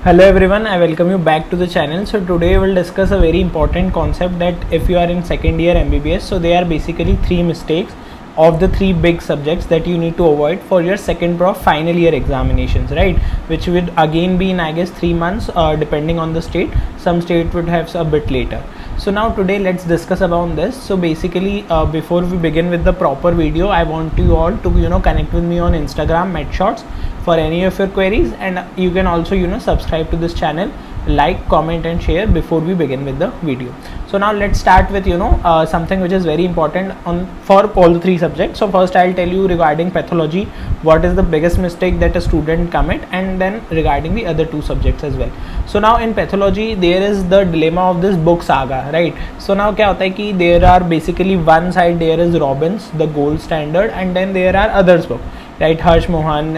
Hello everyone, I welcome you back to the channel. So today we'll discuss a very important concept that if you are in second year MBBS, so there are basically three mistakes of the three big subjects that you need to avoid for your second prof final year examinations, right? Which would again be in I guess 3 months depending on the state. Some state would have a bit later. So now today let's discuss about this. So basically before we begin with the proper video, I want you all to connect with me on Instagram @shots for any of your queries, and you can also subscribe to this channel, like, comment and share before we begin with the video. So now let's start with something which is very important for all the three subjects. So first I'll tell you regarding pathology what is the biggest mistake that a student commit, and then regarding the other two subjects as well. So now in pathology there is the dilemma of this book saga, right? So now क्या होता है कि there are basically one side there is Robbins, the gold standard, and then there are others book, right? Harsh Mohan,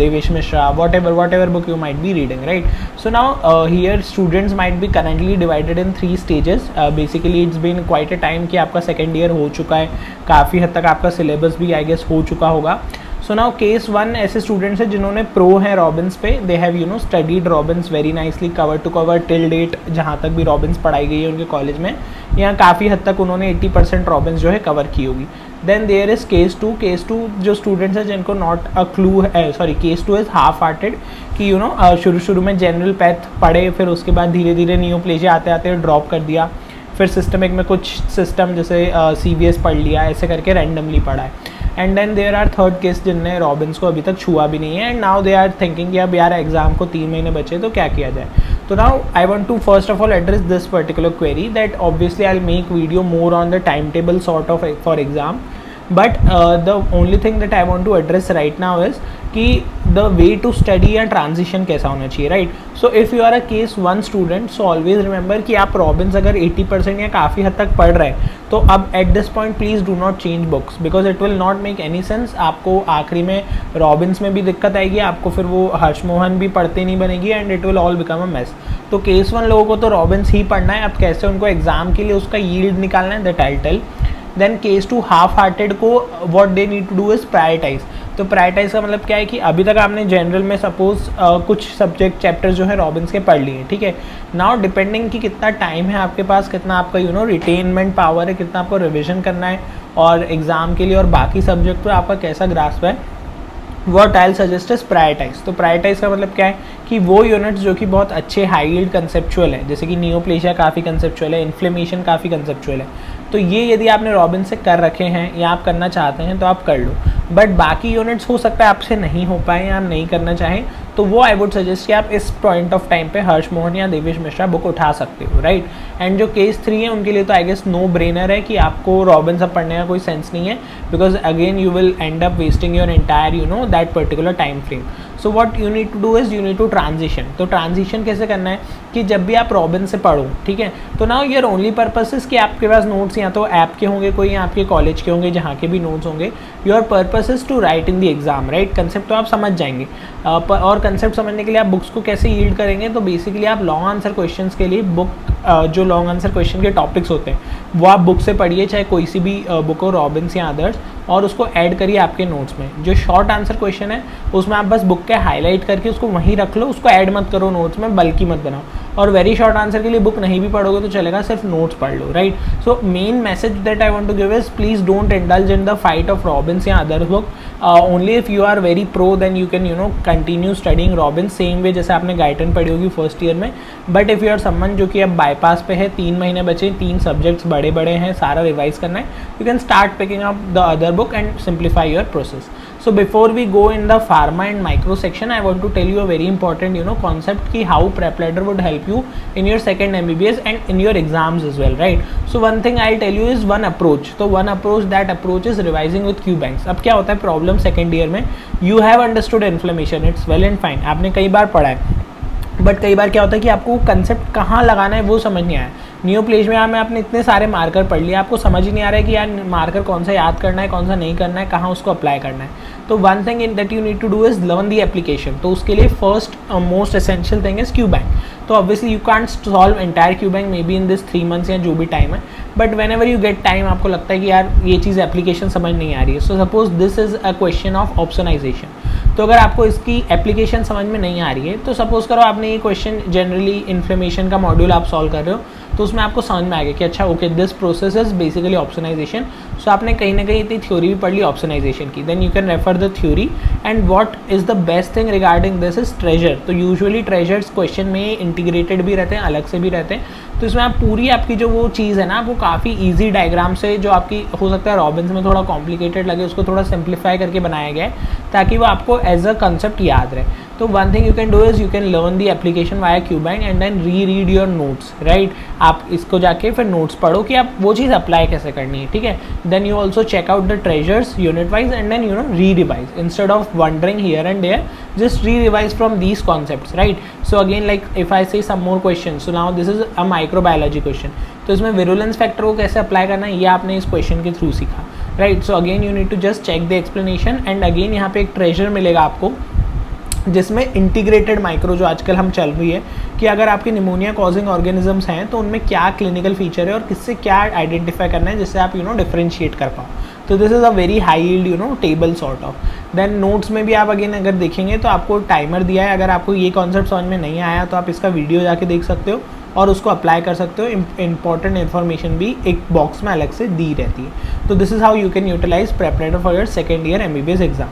Devesh Mishra, whatever book you might be reading, right? So now here students might be currently divided in three stages. Basically it's been quite a time कि आपका second year हो चुका है, काफ़ी हद तक आपका syllabus भी I guess हो चुका होगा. सो नाउ केस वन ऐसे स्टूडेंट्स हैं जिन्होंने प्रो हैं रॉबिन्स पे, they have studied Robbins very nicely cover to cover till date. जहाँ तक भी रॉबिन्स पढ़ाई गई है उनके कॉलेज में, यहाँ काफ़ी हद तक उन्होंने 80% रॉबिन्स जो है कवर की होगी. Then there is case two जो स्टूडेंट्स हैं जिनको नॉट अ क्लू है, sorry case two is half hearted कि शुरू में जनरल पैथ पढ़े, फिर उसके बाद धीरे धीरे नियोप्लेजिया आते आते ड्रॉप कर दिया, फिर सिस्टमिक में कुछ सिस्टम जैसे CVS पढ़ लिया, ऐसे करके रैंडमली पढ़ा है. And then there are third case जिनने रॉबिन्स को अभी तक छुआ भी नहीं है, and now they are thinking कि अब यार एग्जाम को 3 महीने बचे तो क्या किया जाए. तो now I want to first of all address this particular query that obviously I will make video more on the time table sort of for exam, but the only thing that I want to address right now is कि the way to study या transition कैसा होना चाहिए, right? So if you are a case one student, so always remember कि आप Robins अगर 80% या काफ़ी हद तक पढ़ रहे हैं तो अब at this point please do not change books, because it will not make any sense. आपको आखिरी में रॉबिन्स में भी दिक्कत आएगी, आपको फिर वो हर्षमोहन भी पढ़ते नहीं बनेगी, and it will all become a mess. तो केस वन लोगों को तो रॉबिन्स ही पढ़ना है. अब कैसे उनको एग्जाम के लिए उसका यील्ड निकालना है, that I tell. Then case two half hearted को what they need to do is prioritise. तो प्रायोरिटाइज का मतलब क्या है कि अभी तक आपने जनरल में सपोज कुछ सब्जेक्ट चैप्टर्स जो है रॉबिन्स के पढ़ लिए, ठीक है. नाउ डिपेंडिंग कि कितना टाइम है आपके पास, कितना आपका रिटेनमेंट पावर है, कितना आपको रिविजन करना है और एग्ज़ाम के लिए और बाकी सब्जेक्ट पर आपका कैसा ग्रास्प है, what I will suggest is prioritise. तो प्रायोरिटाइज का मतलब क्या है कि वो यूनिट्स जो कि बहुत अच्छे हाई यील्ड कंसेप्चुअल है, जैसे कि नियोप्लेजिया काफ़ी कंसेप्चुअल है, इन्फ्लेमेशन काफ़ी कंसेप्चुअल है, तो ये यदि आपने रॉबिन से कर रखे हैं या आप करना चाहते हैं तो आप कर लो. बट बाकी यूनिट्स हो सकता है आपसे नहीं हो पाए या आप नहीं करना चाहें, तो वो आई वुड सजेस्ट कि आप इस पॉइंट ऑफ टाइम पे हर्ष मोहन या देवेश मिश्रा बुक उठा सकते हो, राइट? एंड जो केस 3 है उनके लिए तो आई गेस नो ब्रेनर है कि आपको रॉबिन सब पढ़ने का कोई सेंस नहीं है, because again you will end up wasting your entire that particular time frame. So what you need to do is you need to transition. तो ट्रांजिशन कैसे करना है कि जब भी आप रॉबिन से पढ़ो, ठीक है, तो now your only purpose is कि आपके पास नोट्स या तो ऐप के होंगे कोई, या आपके कॉलेज के होंगे जहाँ के भी नोट्स होंगे. Your purpose is to write in the exam, right? Concept तो आप समझ जाएंगे, और कंसेप्ट समझने के लिए आप बुक्स को कैसे यील्ड करेंगे, तो बेसिकली आप लॉन्ग आंसर क्वेश्चंस के लिए बुक जो लॉन्ग आंसर क्वेश्चन के टॉपिक्स होते हैं वो आप बुक से पढ़िए, चाहे कोई सी भी बुक हो, रॉबिन्स या अदर्स, और उसको ऐड करिए आपके नोट्स में. जो शॉर्ट आंसर क्वेश्चन है उसमें आप बस बुक के हाईलाइट करके उसको वहीं रख लो, उसको ऐड मत करो नोट्स में, बल्कि मत बनाओ. और वेरी शॉर्ट आंसर के लिए बुक नहीं भी पढ़ोगे तो चलेगा, सिर्फ नोट्स पढ़ लो, right? So main message that I want to give is please don't indulge in the fight of Robbins या other book. Only if you are very pro then you can continue studying Robbins same way जैसे आपने Guyton पढ़ी होगी first year में. But if you are someone जो कि अब bypass पे है, 3 महीने बचे, 3 सब्जेक्ट्स बड़े बड़े हैं, सारा रिवाइज करना है, you can start picking up the other book and simplify your process. So before we go in the pharma and micro section, I want to tell you a very important concept ki how Prepladder would help you in your second MBBS and in your exams as well, right? So one thing I'll tell you is one approach. So one approach, that approach is revising with Q banks. अब क्या होता है problem second year में, you have understood inflammation, it's well and fine, आपने कई बार पढ़ा है, but कई बार क्या होता है कि आपको कंसेप्ट कहाँ लगाना है वो समझ नहीं आया. नियोप्लेजिया में आपने इतने सारे मार्कर पढ़ लिए, आपको समझ ही नहीं आ रहा है कि यार मार्कर कौन सा याद करना है, कौन सा नहीं करना है, कहाँ उसको अप्लाई करना है. तो one thing that you need to do is learn the application. तो उसके लिए first most essential thing is Q bank. तो obviously you can't solve entire Q bank maybe in this 3 months या जो भी टाइम है, but whenever you get time आपको लगता है कि यार ये चीज़ एप्लीकेशन समझ नहीं आ रही है. So suppose this is a question of ऑप्शनाइजेशन. तो अगर आपको इसकी एप्लीकेशन समझ में नहीं आ रही है, तो सपोज करो आपने ये क्वेश्चन जनरली इन्फ्लेमेशन का मॉड्यूल आप सॉल्व कर रहे हो, तो उसमें आपको समझ में आ गया कि अच्छा okay this process is basically optimisation. So आपने कहीं ना कहीं इतनी थ्योरी भी पढ़ ली ऑप्शनाइजेशन की, then you can refer the theory and what is the best thing regarding this is treasure. तो यूजुअली ट्रेजर्स क्वेश्चन में इंटीग्रेटेड भी रहते हैं, अलग से भी रहते हैं, तो इसमें आप पूरी आपकी जो वो चीज़ है ना वो काफ़ी ईजी डायग्राम से, जो आपकी हो सकता है रॉबिन्स में थोड़ा कॉम्प्लिकेटेड लगे, उसको थोड़ा सिंप्लीफाई करके बनाया गया है ताकि वो आपको एज अ कंसेप्ट याद रहे। तो one thing you can do is you can learn the application via क्यूबाइंड and then read your notes, right. आप इसको जाके फिर नोट्स पढ़ो कि आप वो चीज़ अप्लाई कैसे करनी है, ठीक है। Then you also check out the treasures unit wise and then you know re revise instead of wandering here and there, just re-revise from these concepts, right? So again, like if I say some more questions, so now this is a microbiology question, तो इसमें virulence factor को कैसे apply करना है ये आपने इस question के थ्रू सीखा, right. So again you need to just check the explanation and again यहाँ पे एक ट्रेजर मिलेगा आपको जिसमें इंटीग्रेटेड माइक्रो जो आजकल हम चल रही है कि अगर आपके निमोनिया कॉजिंग ऑर्गेनिजम्स हैं तो उनमें क्या क्लिनिकल फीचर है और किससे क्या आइडेंटिफाई करना है जिससे आप डिफरेंशिएट कर पाओ। तो this is a very high yield table sort of. Then notes में भी आप अगेन अगर देखेंगे तो आपको टाइमर दिया है, अगर आपको ये कॉन्सेप्ट समझ में नहीं आया तो आप इसका वीडियो जाके देख सकते हो और उसको अप्लाई कर सकते हो। इंपॉर्टेंट इन्फॉर्मेशन भी एक बॉक्स में अलग से दी रहती है। तो this is how you can utilise preparatory for your second year MBBS exam.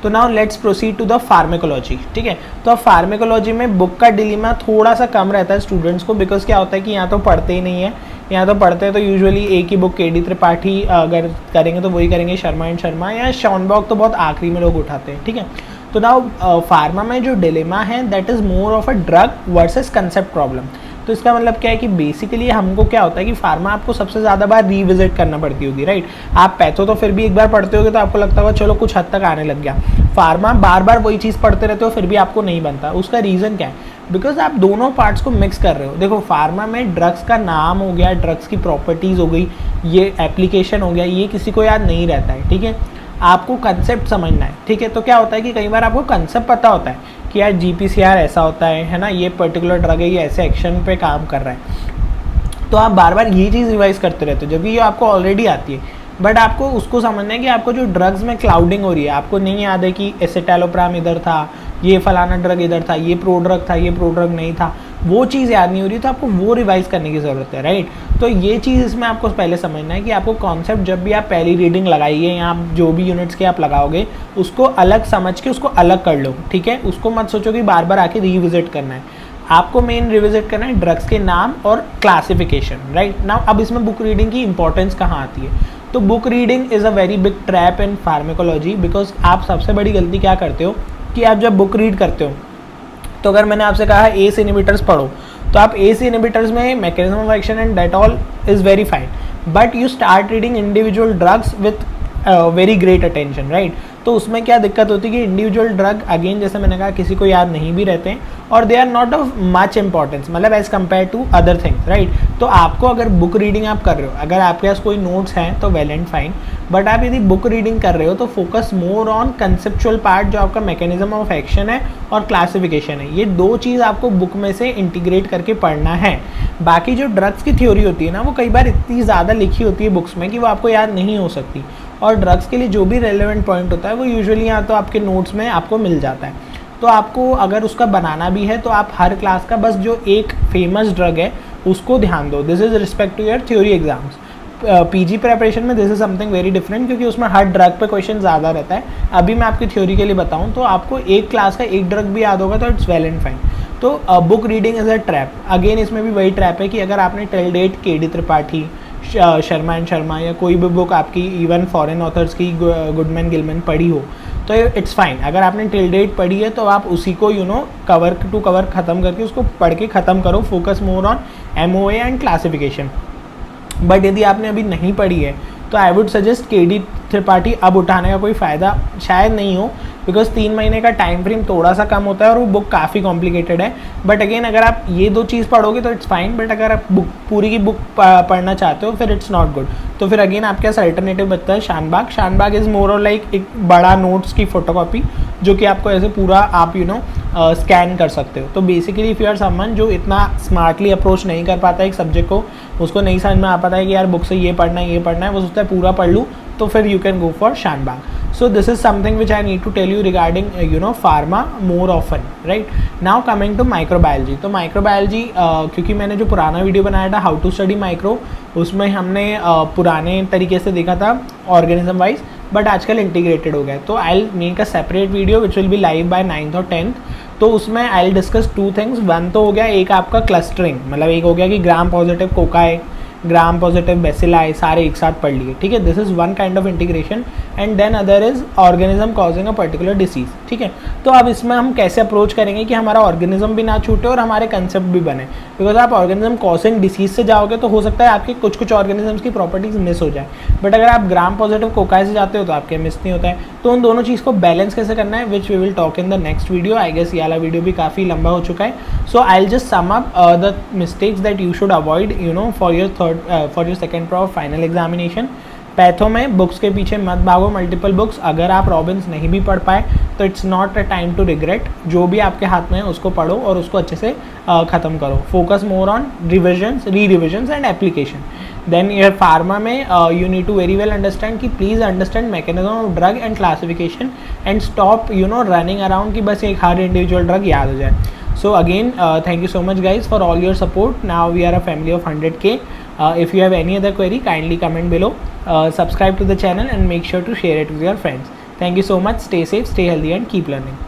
तो now let's proceed to the pharmacology, ठीक है। तो अब फार्मेकोलॉजी में बुक का डिलीमा थोड़ा सा कम रहता है स्टूडेंट्स को, बिकॉज क्या होता है कि यहाँ तो पढ़ते ही नहीं है, यहाँ तो पढ़ते हैं तो यूजुअली एक ही बुक KD त्रिपाठी अगर करेंगे तो वही करेंगे, शर्मा एंड शर्मा या शॉनबॉग तो बहुत आखिरी में लोग उठाते हैं, ठीक है। तो नाउ फार्मा में जो डिलेमा है that is more of a drug versus concept problem. तो इसका मतलब क्या है कि बेसिकली हमको क्या होता है कि फार्मा आपको सबसे ज़्यादा बार रीविजिट करना पड़ती होगी, राइट। आप पैथो तो फिर भी एक बार पढ़ते होगे तो आपको लगता होगा चलो कुछ हद तक आने लग गया। फार्मा बार बार वही चीज़ पढ़ते रहते हो फिर भी आपको नहीं बनता। उसका रीज़न क्या है? बिकॉज आप दोनों पार्ट्स को मिक्स कर रहे हो। देखो फार्मा में ड्रग्स का नाम हो गया, ड्रग्स की प्रॉपर्टीज़ हो गई, ये एप्लीकेशन हो गया, ये किसी को याद नहीं रहता है, ठीक है। आपको कंसेप्ट समझना है, ठीक है। तो क्या होता है कि कई बार आपको कंसेप्ट पता होता है कि यार GPCR ऐसा होता है ना, ये पर्टिकुलर ड्रग है, ये ऐसे एक्शन पे काम कर रहा है, तो आप बार बार ये चीज़ रिवाइज करते रहते हो जबकि ये आपको ऑलरेडी आती है। बट आपको उसको समझना है कि आपको जो ड्रग्स में क्लाउडिंग हो रही है, आपको नहीं याद है कि एसिटालोप्राम इधर था, ये फलाना ड्रग इधर था, ये प्रोड्रग था, ये प्रोड्रग नहीं था, वो चीज़ याद नहीं हो रही, तो आपको वो रिवाइज करने की ज़रूरत है, राइट। तो ये चीज़ इसमें आपको पहले समझना है कि आपको कॉन्सेप्ट जब भी आप पहली रीडिंग लगाइए या आप जो भी यूनिट्स के आप लगाओगे उसको अलग समझ के उसको अलग कर लो, ठीक है। उसको मत सोचो कि बार बार आके रिविजिट करना है। आपको मेन रिविजिट करना है ड्रग्स के नाम और क्लासिफिकेशन, राइट। नाउ अब इसमें बुक रीडिंग की इंपॉर्टेंस कहाँ आती है? तो book reading is a very big trap in pharmacology, because आप सबसे बड़ी गलती क्या करते हो कि आप जब बुक रीड करते हो तो अगर मैंने आपसे कहा ACE इनहिबिटर्स पढ़ो तो आप ACE इनहिबिटर्स में mechanism of action and that all is very fine, but you start reading individual drugs with very great attention, right. तो उसमें क्या दिक्कत होती है कि इंडिविजुअल ड्रग अगेन जैसे मैंने कहा किसी को याद नहीं भी रहते हैं और they are not of much importance, मतलब as compared to other things, right. तो आपको अगर बुक रीडिंग आप कर रहे हो, अगर आपके पास कोई नोट्स हैं तो वेल एंड फाइन, बट आप यदि बुक रीडिंग कर रहे हो तो focus more on conceptual part जो आपका मैकेनिज्म ऑफ एक्शन है और क्लासिफिकेशन है। ये दो चीज़ आपको बुक में से इंटीग्रेट करके पढ़ना है। बाकी जो ड्रग्स की थ्योरी होती है ना वो कई बार इतनी ज़्यादा लिखी होती है बुक्स में कि वो आपको याद नहीं हो सकती, और ड्रग्स के लिए जो भी रेलेवेंट पॉइंट होता है वो यूजुअली यहाँ तो आपके नोट्स में आपको मिल जाता है। तो आपको अगर उसका बनाना भी है तो आप हर क्लास का बस जो एक फेमस ड्रग है उसको ध्यान दो। This is respect to your theory exams. PG preparation में this is something very different क्योंकि उसमें हर ड्रग पे क्वेश्चन ज़्यादा रहता है। अभी मैं आपकी थ्योरी के लिए बताऊँ तो आपको एक क्लास का एक ड्रग भी याद होगा तो इट्स वेल एंड फाइन। तो book reading is a trap. Again इसमें भी वही ट्रैप है कि अगर आपने till date KD Tripathi, Sharma and Sharma या कोई भी बुक आपकी इवन फॉरेन ऑथर्स की गुडमैन गिलमैन पढ़ी हो तो इट्स फाइन। अगर आपने टिल डेट पढ़ी है तो आप उसी को कवर टू कवर ख़त्म करके उसको पढ़ के ख़त्म करो। Focus more on MOA and classification. But यदि आपने अभी नहीं पढ़ी है तो I would suggest KD Tripathi अब उठाने का कोई फ़ायदा शायद नहीं हो, बिकॉज 3 महीने का टाइम फ्रेम थोड़ा सा कम होता है और वो बुक काफ़ी कॉम्प्लिकेटेड है। बट अगेन अगर आप ये दो चीज़ पढ़ोगे तो इट्स फाइन, बट अगर आप बुक पूरी की बुक पढ़ना चाहते हो फिर इट्स नॉट गुड। तो फिर अगेन आपके पास अल्टरनेटिव बचता है शानबाग। शानबाग इज़ मोर और लाइक एक बड़ा नोट्स की फोटोकॉपी जो कि आपको ऐसे पूरा आप स्कैन कर सकते हो। तो basically if you are someone जो इतना स्मार्टली अप्रोच नहीं कर पाता है एक सब्जेक्ट को, उसको नहीं समझ में आ पाता है कि यार बुक से ये पढ़ना है वो सोचता है पूरा पढ़ लूँ, तो फिर you can go for Shanbhag. So this is something which I need to tell you regarding pharma more often, right? Now coming to microbiology. तो microbiology क्योंकि मैंने जो पुराना वीडियो बनाया था हाउ टू स्टडी माइक्रो, उसमें हमने पुराने तरीके से देखा था ऑर्गेनिज्म वाइज, बट आजकल इंटीग्रेटेड हो गया है. तो आई will make a separate video which will be live bye 9th और 10th. तो उसमें I will discuss 2 things. One तो हो गया एक आपका क्लस्टरिंग, मतलब एक हो गया कि gram positive cocci, gram positive bacilli सारे एक साथ पढ़ लिए, ठीक है. This is one kind of integration. And then other is organism causing a particular disease, ठीक है. तो अब इसमें हम कैसे अप्रोच करेंगे कि हमारा ऑर्गेनिज्म भी ना छूटे और हमारे कंसेप्ट भी बने. बिकॉज आप ऑर्गेनिज्म कॉजिंग डिसीज से जाओगे तो हो सकता है आपके कुछ ऑर्गेनिज्म्स की प्रॉपर्टीज मिस हो जाए, बट अगर आप ग्राम पॉजिटिव कोकाई से जाते हो तो आपके मिस नहीं होता है. तो उन दोनों चीज़ को बैलेंस कैसे करना है which we will talk in the next video. I guess ये वाला वीडियो भी काफ़ी लंबा हो चुका है. So I will just sum up the mistakes that you should avoid for your second pro final examination. Patho में बुक्स के पीछे मत भागो, मल्टीपल बुक्स. अगर आप रॉबिन्स नहीं भी पढ़ पाए तो it's not a time to regret. जो भी आपके हाथ में है उसको पढ़ो और उसको अच्छे से ख़त्म करो. Focus more on revisions, re revisions and application. Then your pharma में you need to very well understand कि please understand mechanism of drug and classification and stop running around कि बस एक हर इंडिविजुअल ड्रग याद हो जाए. So again, thank you so much guys for all your support. Now we are a family of 100K. If you have any other query, kindly comment below. Subscribe to the channel and make sure to share it with your friends. Thank you so much. Stay safe, stay healthy and keep learning.